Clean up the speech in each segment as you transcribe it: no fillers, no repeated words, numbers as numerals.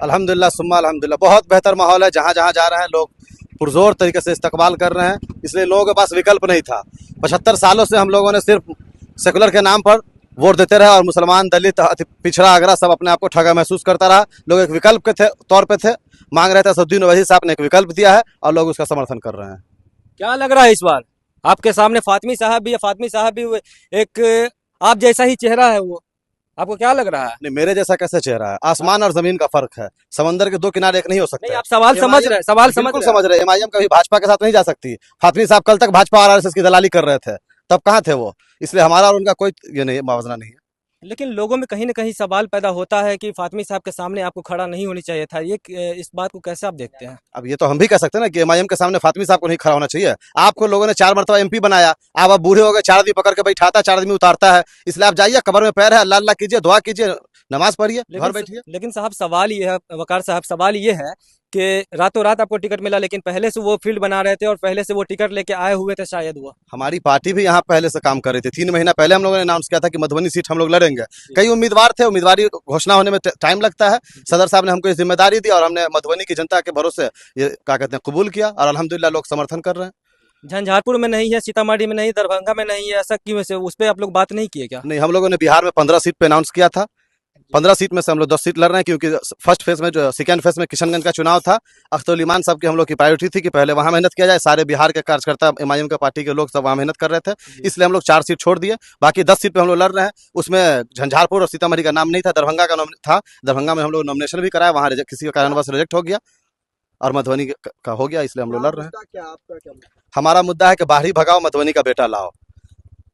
अल्हम्दुलिल्लाह सुम्मा अल्हम्दुलिल्लाह बहुत बेहतर माहौल है। जहाँ जहाँ जा रहे हैं लोग पुरजोर तरीके से इस्तकबाल कर रहे हैं, इसलिए लोगों के पास विकल्प नहीं था। 75 सालों से हम लोगों ने सिर्फ सेकुलर के नाम पर वोट देते रहे और मुसलमान, दलित, पिछड़ा अगड़ा सब अपने आप को ठगा महसूस करता रहा। लोग एक विकल्प के तौर पे थे, मांग रहे थे। असदुद्दीन ओवैसी साहब ने एक विकल्प दिया है और लोग उसका समर्थन कर रहे हैं। क्या लग रहा है इस बार आपके सामने फातमी साहब भी है, फातमी साहब भी एक आप जैसा ही चेहरा है वो, आपको क्या लग रहा है? नहीं, मेरे जैसा कैसे चेहरा है? आसमान और जमीन का फर्क है। समंदर के दो किनारे एक नहीं हो सकते। नहीं, आप सवाल समझ रहे हैं, सवाल समझ बिल्कुल रहे हैं। समझ रहे हैं। एमआईएम कभी भाजपा के साथ नहीं जा सकती। फातमी साहब कल तक भाजपा और आरएसएस की दलाली कर रहे थे, तब कहाँ थे वो? इसलिए हमारा और उनका कोई ये नहीं, मुआवजा नहीं है। लेकिन लोगों में कहीं ना कहीं सवाल पैदा होता है कि फातमी साहब के सामने आपको खड़ा नहीं होनी चाहिए था। इस बात को कैसे आप देखते हैं? अब ये तो हम भी कह सकते हैं ना कि एमआईएम के सामने फातमी साहब को नहीं खड़ा होना चाहिए। आपको लोगों ने 4 मरतबा एमपी बनाया, आप अब बूढ़े हो गए, 4 आदमी पकड़ के बैठाता है, 4 आदमी उतारता है। इसलिए आप जाइए, कब्र में पैर है, अल्लाह अल्लाह कीजिए, दुआ कीजिए, नमाज पढ़िए, घर बैठिए। लेकिन साहब सवाल ये है, वकार साहब सवाल ये है कि रातों रात आपको टिकट मिला, लेकिन पहले से वो फील्ड बना रहे थे और पहले से वो टिकट लेके आए हुए थे शायद वो। हमारी पार्टी भी यहाँ पहले से काम कर रही थी। 3 महीना पहले हम लोगों ने अनाउंस किया था कि मधुबनी सीट हम लोग लड़ेंगे। कई उम्मीदवार थे, उम्मीदवारी घोषणा होने में टाइम लगता है। सदर साहब ने हमको ये जिम्मेदारी दी और हमने मधुबनी की जनता के भरोसे ये क्या कहते हैं कबूल किया और अल्हम्दुलिल्लाह लोग समर्थन कर रहे हैं। झंझारपुर में नहीं है, सीतामढ़ी में नहीं, दरभंगा में नहीं है, ऐसा क्यों है? उस पर आप लोग बात नहीं किए क्या? नहीं, हम लोगों ने बिहार में 15 सीट पे अनाउंस किया था। 15 सीट में से हम लोग 10 सीट लड़ रहे हैं, क्योंकि फर्स्ट फेज में जो सेकेंड फेज में किशनगंज का चुनाव था। अख्तर ईमान साहब की हम लोग की प्रायोरिटी थी कि पहले वहां मेहनत किया जाए। सारे बिहार के कार्यकर्ता, एमआईएम के पार्टी के लोग सब वहां मेहनत कर रहे थे, इसलिए हम लोग 4 सीट छोड़ दिए। बाकी 10 सीट पे हम लोग लड़ रहे हैं। उसमें झंझारपुर और सीतामढ़ी का नाम नहीं था, दरभंगा का नाम था। दरभंगा में हम लोग नॉमिनेशन भी कराया, वहां किसी का कारणवश रिजेक्ट हो गया और मधुबनी का हो गया, इसलिए हम लोग लड़ रहे हैं। क्या आपका क्या मुद्दा? हमारा मुद्दा है कि बाहरी भगाओ, मधुबनी का बेटा लाओ।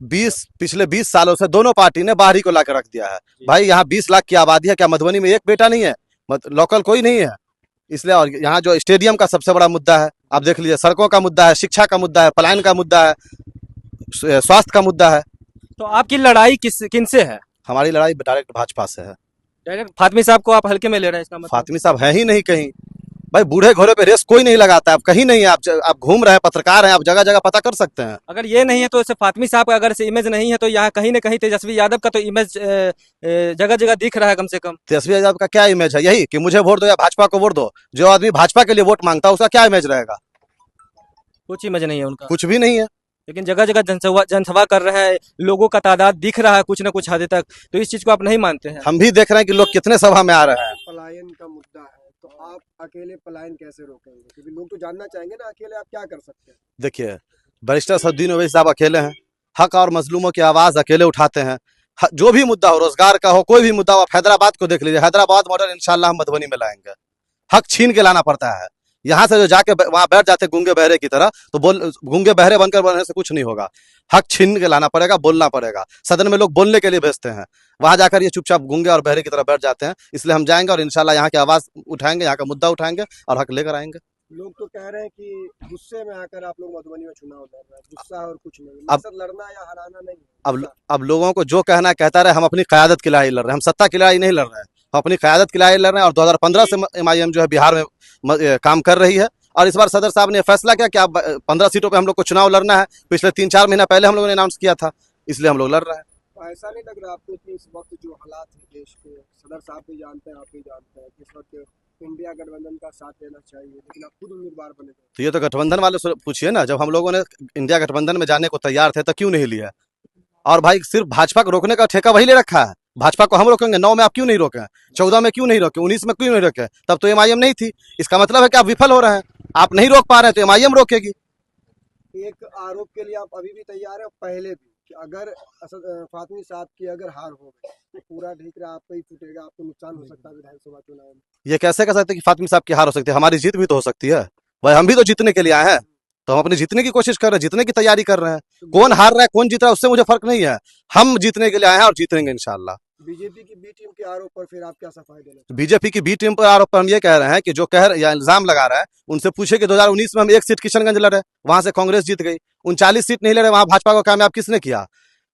पिछले 20 सालों से दोनों पार्टी ने बाहरी को लाकर रख दिया है। भाई यहाँ 20 लाख की आबादी है, क्या मधुबनी में एक बेटा नहीं है? लोकल कोई नहीं है। इसलिए और यहाँ जो स्टेडियम का सबसे बड़ा मुद्दा है, आप देख लीजिए, सड़कों का मुद्दा है, शिक्षा का मुद्दा है, पलायन का मुद्दा है, स्वास्थ्य का मुद्दा है। तो आपकी लड़ाई किनसे है? हमारी लड़ाई डायरेक्ट भाजपा से है। डायरेक्ट फातमी साहब को आप हल्के में ले रहे हैं, इसका मतलब? फातिमी साहब है ही नहीं कहीं। भाई बूढ़े घोड़े पे रेस कोई नहीं लगाता है। आप कहीं नहीं है, आप घूम रहे हैं, पत्रकार हैं, आप जगह जगह पता कर सकते हैं। अगर ये नहीं है तो इसे फातमी साहब का अगर से इमेज नहीं है तो यहाँ कहीं ना कहीं तेजस्वी यादव का तो इमेज जगह जगह दिख रहा है कम से कम। तेजस्वी यादव का क्या इमेज है? यही कि मुझे वोट दो या भाजपा को वोट दो। जो आदमी भाजपा के लिए वोट मांगता है उसका क्या इमेज रहेगा? कुछ इमेज नहीं है उनका, कुछ भी नहीं है। लेकिन जगह जगह जनसभा कर रहे हैं, लोगों का तादाद दिख रहा है कुछ ना कुछ हद तक। तो इस चीज को आप नहीं मानते हैं? हम भी देख रहे हैं कि लोग कितने सभा में आ रहे हैं। पलायन का मुद्दा है, तो आप अकेले पलायन कैसे रोकेंगे? क्योंकि लोग तो जानना चाहेंगे ना, अकेले आप क्या कर सकते हैं? देखिए, बैरिस्टर असदुद्दीन ओवैसी साहब अकेले हैं। हक और मजलूमों की आवाज अकेले उठाते हैं। जो भी मुद्दा हो, रोजगार का हो, कोई भी मुद्दा हो, आप हैदराबाद को देख लीजिए। हैदराबाद मॉडल इंशाल्लाह हम मधुबनी में लाएंगे। हक छीन के लाना पड़ता है। यहाँ से जो जाके वहां बैठ जाते गूंगे बहरे की तरह, तो गूंगे बहरे बनकर बनने से कुछ नहीं होगा। हक छीन के लाना पड़ेगा, बोलना पड़ेगा। सदन में लोग बोलने के लिए भेजते हैं, वहां जाकर ये चुपचाप गूंगे और बहरे की तरह बैठ जाते हैं। इसलिए हम जाएंगे और इंशाल्लाह यहाँ की आवाज उठाएंगे, यहाँ का मुद्दा उठाएंगे और हक लेकर आएंगे। लोग तो कह रहे हैं कि गुस्से में आकर आप लोग मधुबनी में चुनाव लड़ रहे हैं। गुस्सा और कुछ नहीं, मकसद लड़ना या हराना नहीं है। अब लोगों को जो कहना है कहता रहे। हम अपनी क़यादत की लड़ाई लड़ रहे हैं, हम सत्ता की लड़ाई नहीं लड़ रहे हैं। हम अपनी क़यादत की लड़ाई लड़ रहे हैं और 2015 से एमआईएम जो है बिहार में काम कर रही है। और इस बार सदर साहब ने फैसला किया कि आप 15 सीटों पे हम लोग को चुनाव लड़ना है। पिछले 3-4 महीना पहले हम लोगों ने अनाउंस किया था, इसलिए हम लोग लड़ रहे हैं। तो ऐसा नहीं लग रहा आपको कि इस वक्त जो हालात है देश के, सदर साहब भी जानते हैं, आप भी जानते हैं कि इस वक्त इंडिया गठबंधन का साथ लेना चाहिए, लेकिन आप खुद उम्मीदवार बने थे? तो ये तो गठबंधन वाले से पूछिए ना। जब हम लोगों ने इंडिया गठबंधन में जाने को तैयार थे तो क्यों नहीं लिया? और भाई सिर्फ भाजपा को रोकने का ठेका वही ले रखा है। भाजपा को हम रोकेंगे, 9 में आप क्यों नहीं रोके, 14 में क्यों नहीं रोके, 19 में क्यों नहीं रोके? तब तो एमआईएम नहीं थी। इसका मतलब है कि आप विफल हो रहे हैं। आप नहीं रोक पा रहे हैं तो एमआईएम रोकेगी। एक आरोप के लिए आप अभी भी तैयार है, पहले भी, कि अगर फातमी साहब की अगर हार हो गई तो पूरा ढीकरा आपको ही फूटेगा, आपको नुकसान हो सकता है विधानसभा चुनाव में? ये कैसे कह सकते हैं कि फातिमी साहब की हार हो सकती है? हमारी जीत भी तो हो सकती है भाई। हम भी तो जीतने के लिए आए हैं, तो हम अपने जीतने की कोशिश कर रहे हैं, जीतने की तैयारी कर रहे हैं। कौन हार रहा है कौन जीत रहा है उससे मुझे फर्क नहीं है। हम जीतने के लिए आए हैं और जीतेंगे इंशाल्लाह। बीजेपी की बी टीम के आरोप पर फिर आप क्या सफाई देना? बीजेपी की बी टीम पर आरोप पर हम ये कह रहे हैं कि जो कह रहे या इल्जाम लगा रहा है, उनसे पूछे कि 2019 में हम 1 सीट किशनगंज लड़े, वहां से कांग्रेस जीत गई। 39 सीट नहीं लड़े, वहां भाजपा को कामयाब किसने किया?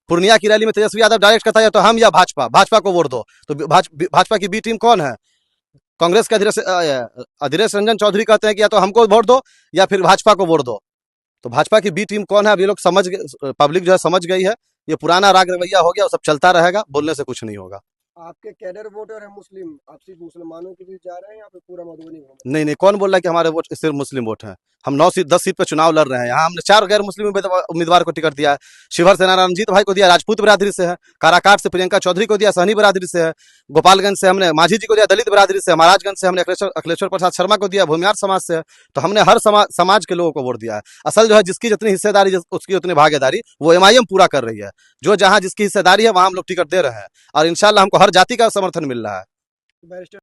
पूर्णिया की रैली में तेजस्वी यादव डायरेक्ट कहता है तो हम या भाजपा को वोट दो। तो भाजपा की बी टीम कौन है? कांग्रेस के अधीरेश रंजन चौधरी कहते हैं कि या तो हमको वोट दो या फिर भाजपा को वोट दो। तो भाजपा की बी टीम कौन है? अब ये लोग पब्लिक जो है समझ गई है। ये पुराना राग रवैया हो गया, वो सब चलता रहेगा, बोलने से कुछ नहीं होगा। आपके कैडर वोटर है मुस्लिम, आप सिर्फ मुसलमानों के बीच जा रहे हैं या फिर पूरा मधुबनी घूम रहे नहीं नहीं, कौन बोल रहा है कि हमारे वोट सिर्फ मुस्लिम वोट हैं? हम 9 सीट 10 सीट पे चुनाव लड़ रहे हैं। यहाँ हमने 4 गैर मुस्लिम उम्मीदवार को टिकट दिया है। शिवहर से रंजीत भाई को दिया, राजपूत बिरादरी से है। काराकाट से प्रियंका चौधरी को दिया, सहनी बिरादरी से है। गोपालगंज से हमने माझी जी को दिया, दलित बिरादरी से है। महाराजगंज से हमने अखिलेश्वर प्रसाद शर्मा को दिया, भूमिहार समाज से है। तो हमने हर समाज के लोगों को वोट दिया है। असल जो है जिसकी जितनी हिस्सेदारी उसकी उतनी भागीदारी वो एमआईएम पूरा कर रही है। जो जहां जिसकी हिस्सेदारी है वहां हम लोग टिकट दे रहे हैं और इंशाल्लाह हमको हर जाति का समर्थन मिल रहा है। बैरिस्टर